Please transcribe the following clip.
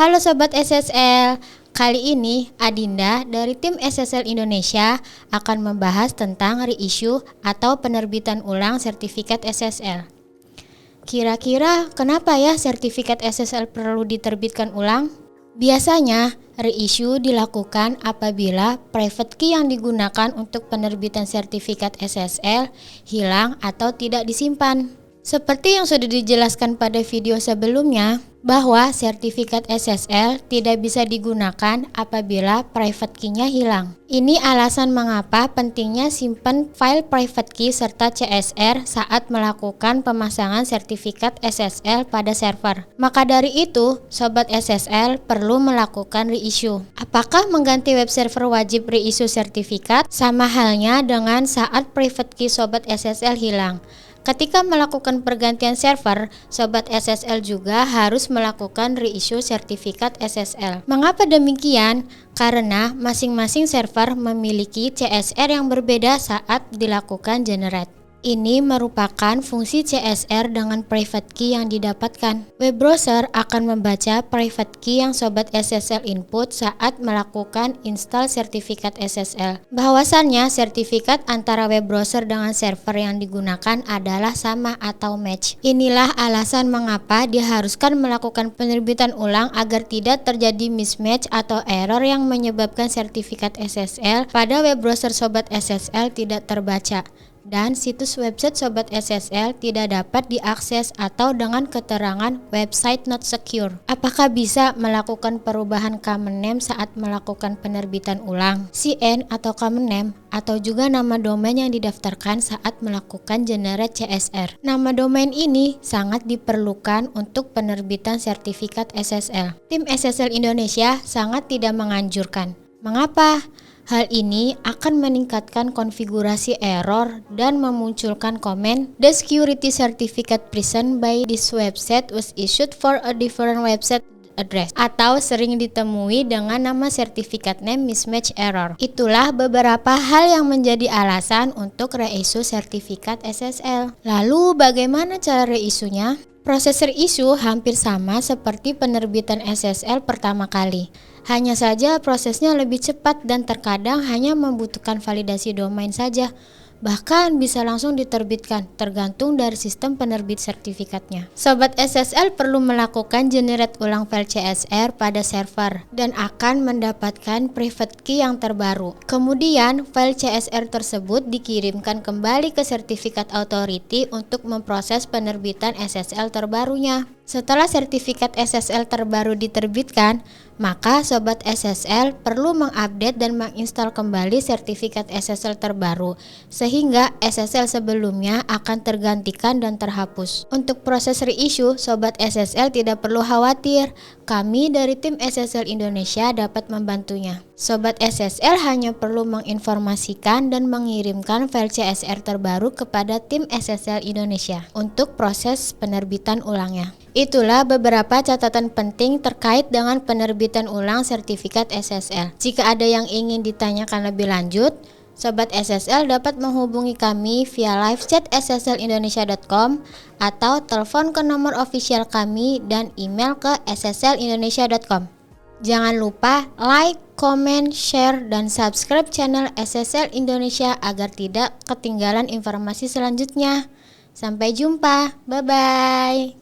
Halo Sobat SSL, kali ini Adinda dari tim SSL Indonesia akan membahas tentang reissue atau penerbitan ulang sertifikat SSL. Kira-kira kenapa ya sertifikat SSL perlu diterbitkan ulang? Biasanya reissue dilakukan apabila private key yang digunakan untuk penerbitan sertifikat SSL hilang atau tidak disimpan. Seperti yang sudah dijelaskan pada video sebelumnya, bahwa sertifikat SSL tidak bisa digunakan apabila private key-nya hilang. Ini alasan mengapa pentingnya simpan file private key serta CSR saat melakukan pemasangan sertifikat SSL pada server. Maka dari itu, Sobat SSL perlu melakukan reissue. Apakah mengganti web server wajib reissue sertifikat? Sama halnya dengan saat private key Sobat SSL hilang. Ketika melakukan pergantian server, Sobat SSL juga harus melakukan reissue sertifikat SSL. Mengapa demikian? Karena masing-masing server memiliki CSR yang berbeda saat dilakukan generate. Ini merupakan fungsi CSR dengan private key yang didapatkan. Web browser akan membaca private key yang Sobat SSL input saat melakukan install sertifikat SSL. Bahwasannya sertifikat antara web browser dengan server yang digunakan adalah sama atau match. Inilah alasan mengapa diharuskan melakukan penerbitan ulang agar tidak terjadi mismatch atau error yang menyebabkan sertifikat SSL pada web browser Sobat SSL tidak terbaca dan situs website Sobat SSL tidak dapat diakses atau dengan keterangan website not secure. Apakah bisa melakukan perubahan common name saat melakukan penerbitan ulang? CN atau common name atau juga nama domain yang didaftarkan saat melakukan generate CSR. Nama domain ini sangat diperlukan untuk penerbitan sertifikat SSL. Tim SSL Indonesia sangat tidak menganjurkan. Mengapa? Hal ini akan meningkatkan konfigurasi error dan memunculkan komen "The security certificate present by this website was issued for a different website address" atau sering ditemui dengan nama sertifikat name mismatch error. Itulah beberapa hal yang menjadi alasan untuk reissue sertifikat SSL. Lalu bagaimana cara reissue-nya? Proses reissue hampir sama seperti penerbitan SSL pertama kali. Hanya saja prosesnya lebih cepat dan terkadang hanya membutuhkan validasi domain saja. Bahkan bisa langsung diterbitkan, tergantung dari sistem penerbit sertifikatnya. Sobat SSL perlu melakukan generate ulang file CSR pada server dan akan mendapatkan private key yang terbaru. Kemudian, file CSR tersebut dikirimkan kembali ke sertifikat authority untuk memproses penerbitan SSL terbarunya. Setelah sertifikat SSL terbaru diterbitkan, maka Sobat SSL perlu mengupdate dan menginstal kembali sertifikat SSL terbaru, sehingga SSL sebelumnya akan tergantikan dan terhapus. Untuk proses reissue, Sobat SSL tidak perlu khawatir, kami dari tim SSL Indonesia dapat membantunya. Sobat SSL hanya perlu menginformasikan dan mengirimkan file CSR terbaru kepada tim SSL Indonesia untuk proses penerbitan ulangnya. Itulah beberapa catatan penting terkait dengan penerbitan ulang sertifikat SSL. Jika ada yang ingin ditanyakan lebih lanjut, Sobat SSL dapat menghubungi kami via live chat sslindonesia.com atau telepon ke nomor official kami dan email ke sslindonesia.com. Jangan lupa like, comment, share, dan subscribe channel SSL Indonesia agar tidak ketinggalan informasi selanjutnya. Sampai jumpa, bye-bye.